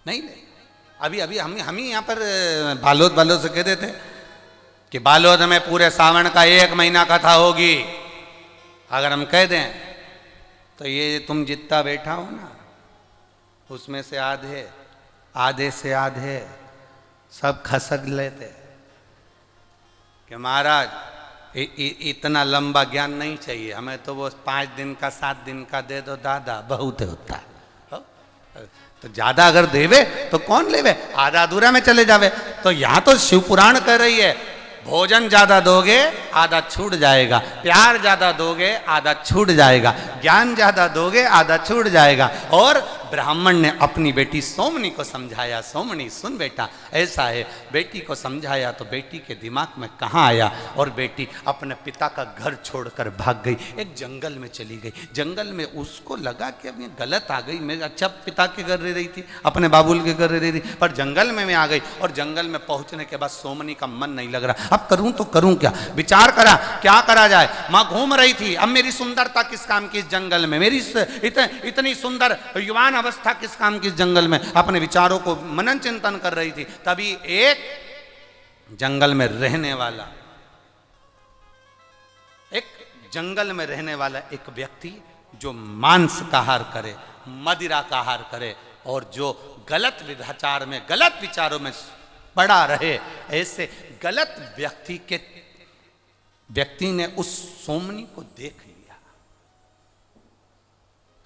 नहीं ले। अभी अभी हम ही यहाँ पर बालोद से कहते थे कि बालोद में पूरे सावन का 1 महीना कथा होगी। अगर हम कह दें तो ये तुम जितना बैठा हो ना, उसमें से आधे से आधे सब खसक लेते कि महाराज इतना लंबा ज्ञान नहीं चाहिए हमें, तो वो 5 दिन का 7 दिन का दे दो दादा, बहुत होता है। तो ज्यादा अगर देवे तो कौन लेवे, आधा अधूरा में चले जावे। तो यहां तो शिव पुराण कह रही है, भोजन ज्यादा दोगे आधा छूट जाएगा, प्यार ज्यादा दोगे आधा छूट जाएगा, ज्ञान ज्यादा दोगे आधा छूट जाएगा। और ब्राह्मण ने अपनी बेटी सोमनी को समझाया, सोमनी सुन बेटा ऐसा है। बेटी को समझाया तो बेटी के दिमाग में कहाँ आया, और बेटी अपने पिता का घर छोड़कर भाग गई, एक जंगल में चली गई। जंगल में उसको लगा कि अब ये गलत आ गई, मैं अच्छा पिता के घर रह रही थी, अपने बाबुल के घर रह रही थी, पर जंगल में मैं आ गई। और जंगल में पहुंचने के बाद सोमनी का मन नहीं लग रहा, अब करूं तो करूं क्या। विचार करा क्या करा जाए। मां घूम रही थी, अब मेरी सुंदरता किस काम की इस जंगल में, मेरी इतनी सुंदर युवान अवस्था किस काम की इस जंगल में। अपने विचारों को मनन चिंतन कर रही थी, तभी एक जंगल में रहने वाला एक व्यक्ति जो मांस का आहार करे, मदिरा का आहार करे, और जो गलत विचार में, गलत विचारों में पड़ा रहे, ऐसे गलत व्यक्ति ने उस सोमनी को देख लिया।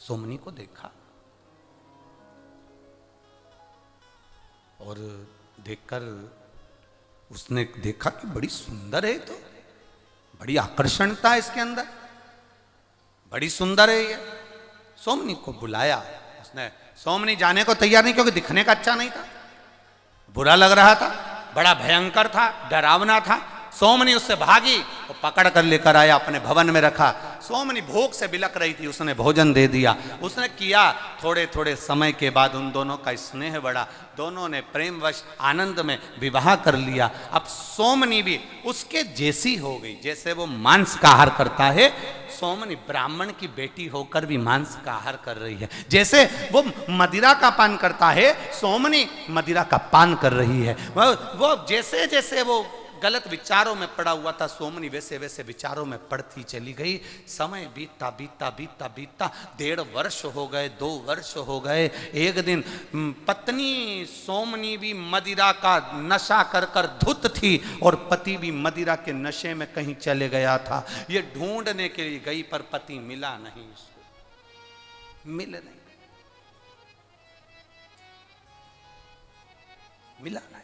सोमनी को देखा और देखकर उसने देखा कि बड़ी सुंदर है, तो बड़ी आकर्षणता है इसके अंदर, बड़ी सुंदर है ये। सोमनी को बुलाया उसने। सोमनी जाने को तैयार नहीं, क्योंकि दिखने का अच्छा नहीं था, बुरा लग रहा था, बड़ा भयंकर था, डरावना था। सोमनी उससे भागी और पकड़ कर लेकर आया, अपने भवन में रखा। सोमनी भूख से बिलक रही थी, उसने भोजन दे दिया। उसने किया, थोड़े थोड़े समय के बाद उन दोनों का स्नेह बढ़ा, दोनों ने प्रेमवश आनंद में विवाह कर लिया। अब सोमनी भी उसके जैसी हो गई, जैसे वो मांस का आहार करता है, सोमनी ब्राह्मण की बेटी होकर भी मांस का आहार कर रही है। जैसे वो मदिरा का पान करता है, सोमनी मदिरा का पान कर रही है। वो जैसे जैसे वो गलत विचारों में पड़ा हुआ था, सोमनी वैसे वैसे विचारों में पड़ती चली गई। समय बीता बीता बीता बीता 1.5 वर्ष हो गए, 2 वर्ष हो गए। एक दिन पत्नी सोमनी भी मदिरा का नशा कर कर धुत थी, और पति भी मदिरा के नशे में कहीं चले गया था। ये ढूंढने के लिए गई, पर पति मिला नहीं, उसको मिला नहीं।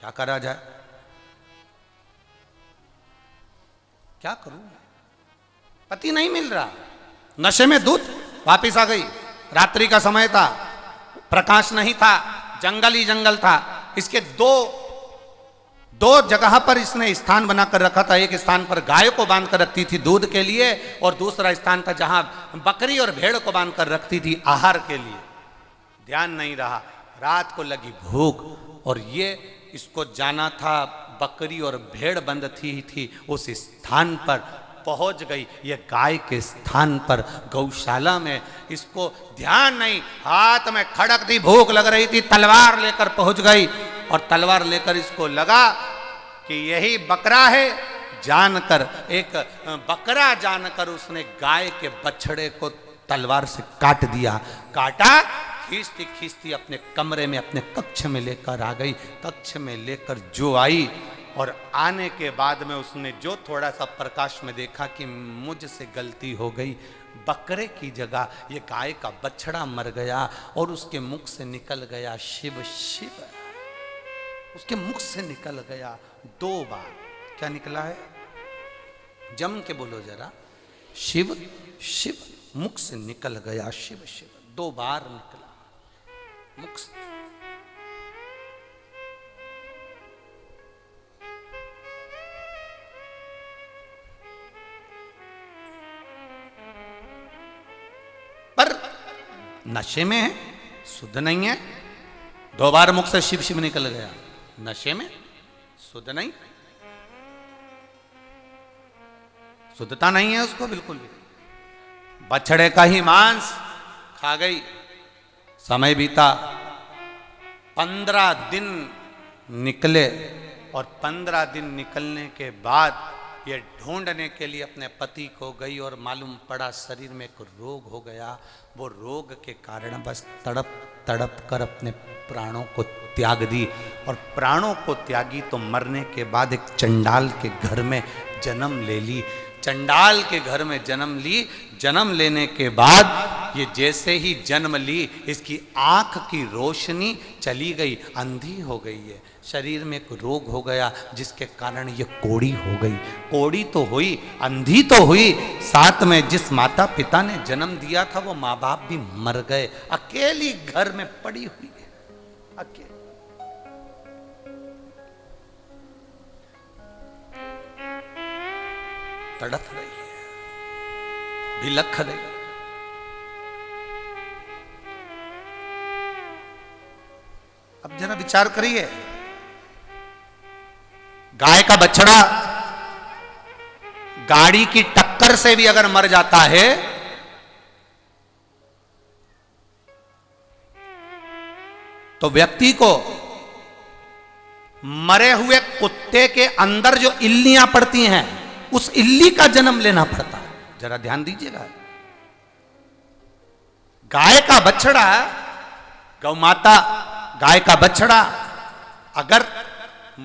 क्या करा जाए, क्या करूं, पति नहीं मिल रहा, नशे में धुत वापिस आ गई। रात्रि का समय था, प्रकाश नहीं था, जंगल ही जंगल था। इसके दो जगह पर इसने स्थान बनाकर रखा था। एक स्थान पर गाय को बांध कर रखती थी दूध के लिए, और दूसरा स्थान था जहां बकरी और भेड़ को बांध कर रखती थी आहार के लिए। ध्यान नहीं रहा, रात को लगी भूख, और ये इसको जाना था बकरी और भेड़ बंद थी उस स्थान पर पहुंच गई। ये गाय के स्थान पर गौशाला में, इसको ध्यान नहीं, हाथ में खड़क थी, भूख लग रही थी, तलवार लेकर पहुंच गई। और तलवार लेकर इसको लगा कि यही बकरा है, जानकर एक बकरा जानकर उसने गाय के बछड़े को तलवार से काट दिया। काटा, खींचती खींचती अपने कमरे में, अपने कक्ष में लेकर आ गई। कक्ष में लेकर जो आई, और आने के बाद में उसने जो थोड़ा सा प्रकाश में देखा कि मुझसे गलती हो गई, बकरे की जगह ये गाय का बछड़ा मर गया, और उसके मुख से निकल गया शिव शिव। उसके मुख से निकल गया 2 बार। क्या निकला है, जम के बोलो जरा, शिव शिव। मुख से निकल गया शिव शिव, 2 बार निकला मुख से। पर नशे में है, शुद्ध नहीं है। 2 बार मुख से शिव शिव निकल गया, नशे में, शुद्ध नहीं, शुद्धता नहीं है उसको बिल्कुल भी। बछड़े का ही मांस खा गई। समय बीता, 15 दिन निकले और 15 दिन निकलने के बाद ये ढूंढने के लिए अपने पति को गई और मालूम पड़ा शरीर में एक रोग हो गया। वो रोग के कारण बस तड़प तड़प कर अपने प्राणों को त्याग दी। और प्राणों को त्यागी तो मरने के बाद एक चंडाल के घर में जन्म ले ली। चंडाल के घर में जन्म ली। जन्म लेने के बाद ये जैसे ही जन्म ली, इसकी आंख की रोशनी चली गई, अंधी हो गई है। शरीर में एक रोग हो गया जिसके कारण ये कोड़ी हो गई। कोड़ी तो हुई, अंधी तो हुई, साथ में जिस माता पिता ने जन्म दिया था वो माँ बाप भी मर गए। अकेली घर में पड़ी हुई है, अकेली। तड़प रही है, बिलख रही है। अब जरा विचार करिए, गाय का बछड़ा गाड़ी की टक्कर से भी अगर मर जाता है तो व्यक्ति को मरे हुए कुत्ते के अंदर जो इल्लियां पड़ती हैं उस इल्ली का जन्म लेना पड़ता है। जरा ध्यान दीजिएगा। गाय का बछड़ा, गौ माता गाय का बछड़ा, अगर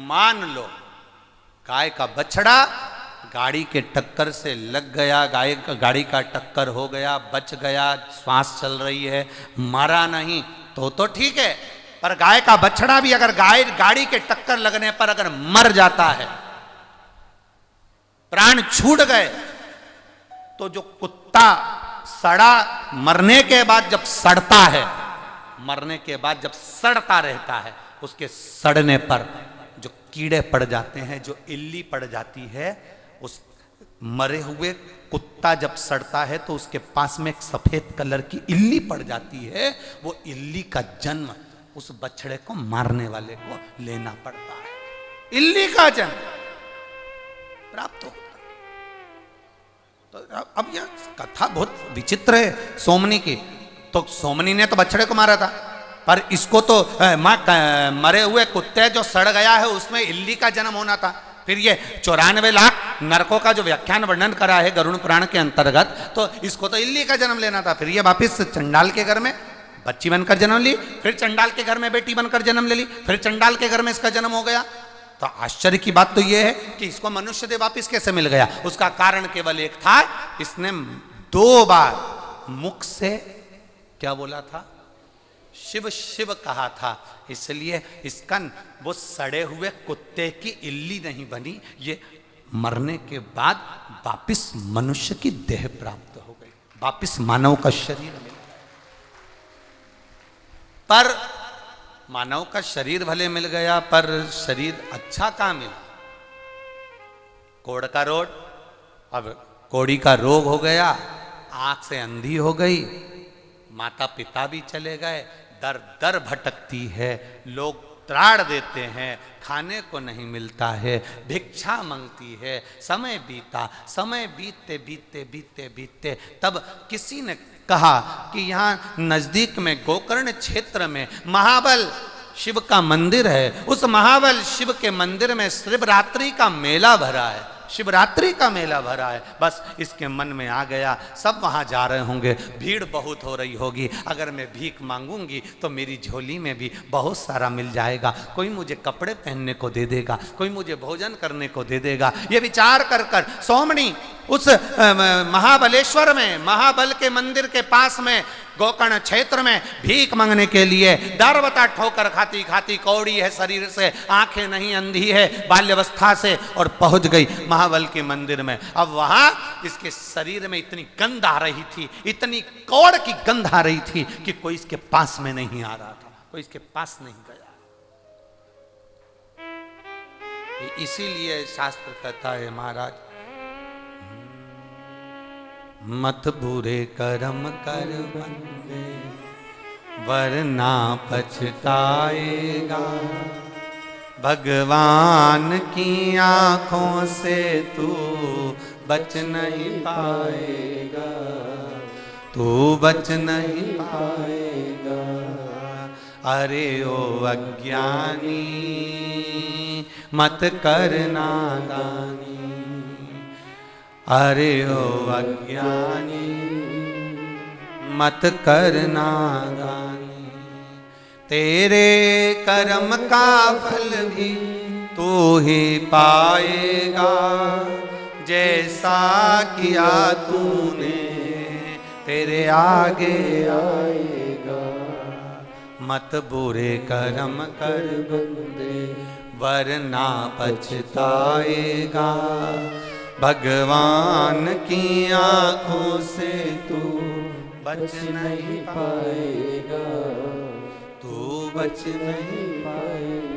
मान लो गाय का बछड़ा गाड़ी के टक्कर से लग गया, गाड़ी का टक्कर हो गया, बच गया, श्वास चल रही है, मरा नहीं तो ठीक है। पर गाय का बछड़ा भी अगर गाड़ी के टक्कर लगने पर अगर मर जाता है, प्राण छूट गए, तो जो कुत्ता सड़ा मरने के बाद जब सड़ता है, मरने के बाद जब सड़ता रहता है, उसके सड़ने पर जो कीड़े पड़ जाते हैं, जो इल्ली पड़ जाती है, उस मरे हुए कुत्ता जब सड़ता है तो उसके पास में एक सफेद कलर की इल्ली पड़ जाती है। वो इल्ली का जन्म उस बछड़े को मारने वाले को लेना पड़ता है। इल्ली का जन्म प्राप्त होता। तो अब यह कथा बहुत विचित्र है सोमनी की। तो सोमनी ने तो बछड़े को मारा था, पर इसको तो मरे हुए कुत्ते जो सड़ गया है उसमें इल्ली का जन्म होना था। फिर ये 94 लाख नरकों का जो व्याख्यान वर्णन करा है गरुड़ पुराण के अंतर्गत, तो इसको तो इल्ली का जन्म लेना था। फिर ये वापिस चंडाल के घर में बच्ची बनकर जन्म ली, फिर चंडाल के घर में बेटी बनकर जन्म ले ली, फिर चंडाल के घर में इसका जन्म हो गया। तो आश्चर्य की बात तो यह है कि इसको मनुष्य देह वापिस कैसे मिल गया। उसका कारण केवल एक था, इसने 2 बार मुख से क्या बोला था, शिव शिव कहा था, इसलिए इसका वो सड़े हुए कुत्ते की इल्ली नहीं बनी, ये मरने के बाद वापिस मनुष्य की देह प्राप्त हो गई, वापिस मानव का शरीर मिला। पर मानव का शरीर भले मिल गया, पर शरीर अच्छा कहां मिला। कोड़ का रोग, अब कोड़ी का रोग हो गया, आंख से अंधी हो गई, माता पिता भी चले गए, दर दर भटकती है, लोग त्राण देते हैं, खाने को नहीं मिलता है, भिक्षा मांगती है। समय बीता, समय बीतते बीतते बीतते बीतते तब किसी ने कहा कि यहाँ नजदीक में गोकर्ण क्षेत्र में महाबल शिव का मंदिर है, उस महाबल शिव के मंदिर में शिवरात्रि का मेला भरा है, शिवरात्रि का मेला भरा है। बस इसके मन में आ गया, सब वहाँ जा रहे होंगे, भीड़ बहुत हो रही होगी, अगर मैं भीख मांगूंगी तो मेरी झोली में भी बहुत सारा मिल जाएगा, कोई मुझे कपड़े पहनने को दे देगा, कोई मुझे भोजन करने को दे देगा। ये विचार कर कर सोमनी उस महाबलेश्वर में, महाबल के मंदिर के पास में गोकर्ण क्षेत्र में भीख मांगने के लिए दरबता ठोकर खाती खाती, कौड़ी है शरीर से, आंखें नहीं, अंधी है बाल्यावस्था से, और पहुंच गई महाबल के मंदिर में। अब वहां इसके शरीर में इतनी गंध आ रही थी, इतनी कौड़ की गंध आ रही थी कि कोई इसके पास में नहीं आ रहा था, कोई इसके पास नहीं गया। इसीलिए शास्त्र कहता है महाराज, मत बुरे कर्म कर बंदे वरना पछताएगा, भगवान की आंखों से तू बच नहीं पाएगा, तू बच नहीं पाएगा। अरे ओ अज्ञानी मत कर नादानी, अरे ओ अज्ञानी मत कर नादानी। तेरे कर्म का फल भी तू ही पाएगा, जैसा किया तूने तेरे आगे आएगा। मत बुरे कर्म कर बंदे वरना पछताएगा, भगवान की आंखों से तू बच नहीं पाएगा, तू बच नहीं पाएगा।